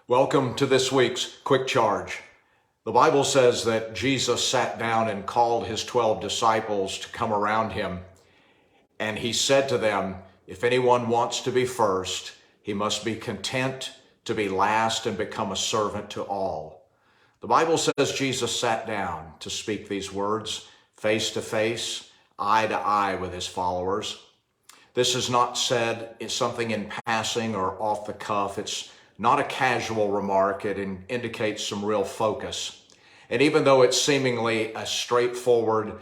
Welcome to this week's Quick Charge. The Bible says that Jesus sat down and called his 12 disciples to come around him, and he said to them, if anyone wants to be first, he must be content to be last and become a servant to all. The Bible says Jesus sat down to speak these words face to face, eye to eye with his followers. This is not said as something in passing or off the cuff. It's not a casual remark. It indicates some real focus. And even though it's seemingly a straightforward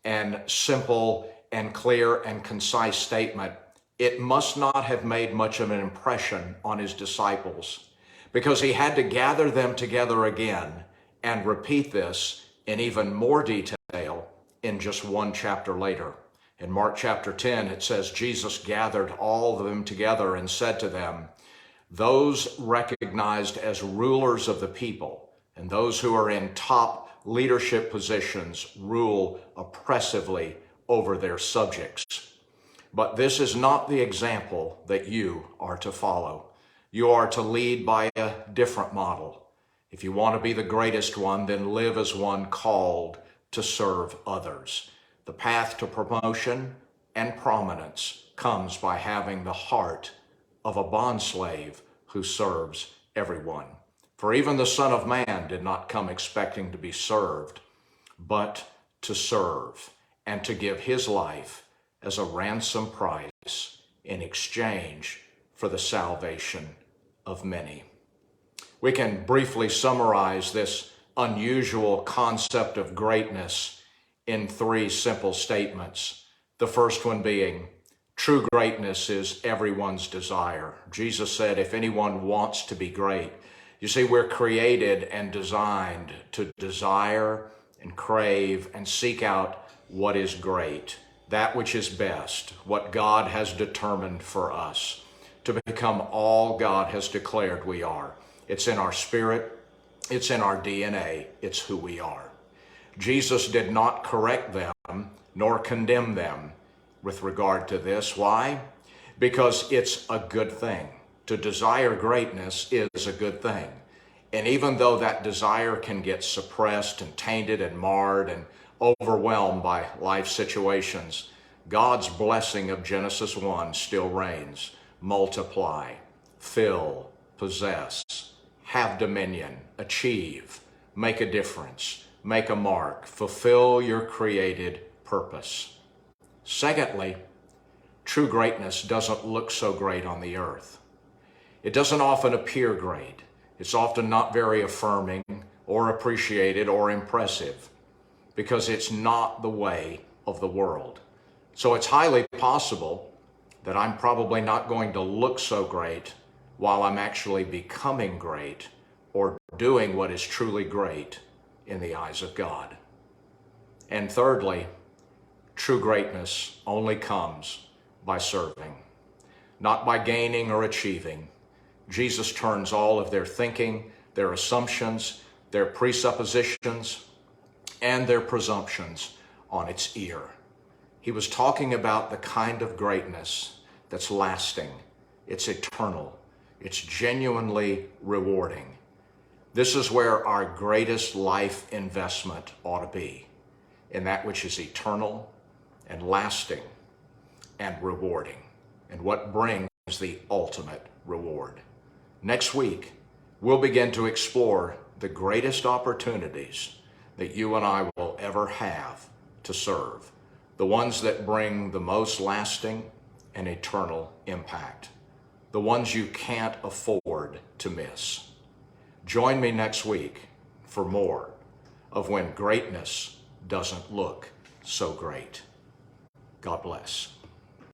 and simple and clear and concise statement, it must not have made much of an impression on his disciples, because he had to gather them together again and repeat this in even more detail in just one chapter later. In Mark chapter 10, it says, Jesus gathered all of them together and said to them, those recognized as rulers of the people and those who are in top leadership positions rule oppressively over their subjects. But this is not the example that you are to follow. You are to lead by a different model. If you want to be the greatest one, then live as one called to serve others. The path to promotion and prominence comes by having the heart of a bondslave who serves everyone. For even the Son of Man did not come expecting to be served, but to serve and to give his life as a ransom price in exchange for the salvation of many. We can briefly summarize this unusual concept of greatness in three simple statements. The first one being, true greatness is everyone's desire. Jesus said, if anyone wants to be great, you see, we're created and designed to desire and crave and seek out what is great, that which is best, what God has determined for us, to become all God has declared we are. It's in our spirit, it's in our DNA, it's who we are. Jesus did not correct them nor condemn them with regard to this. Why? Because it's a good thing. To desire greatness is a good thing. And even though that desire can get suppressed and tainted and marred and overwhelmed by life situations, God's blessing of Genesis 1 still reigns. Multiply, fill, possess, have dominion, achieve, make a difference, make a mark, fulfill your created purpose. Secondly, true greatness doesn't look so great on the earth. It doesn't often appear great. It's often not very affirming or appreciated or impressive because it's not the way of the world. So it's highly possible that I'm probably not going to look so great while I'm actually becoming great or doing what is truly great in the eyes of God. And thirdly, true greatness only comes by serving, not by gaining or achieving. Jesus turns all of their thinking, their assumptions, their presuppositions, and their presumptions on its ear. He was talking about the kind of greatness that's lasting, it's eternal, it's genuinely rewarding. This is where our greatest life investment ought to be, in that which is eternal and lasting and rewarding, and what brings the ultimate reward. Next week, we'll begin to explore the greatest opportunities that you and I will ever have to serve, the ones that bring the most lasting and eternal impact, the ones you can't afford to miss. Join me next week for more of When Greatness Doesn't Look So Great. God bless.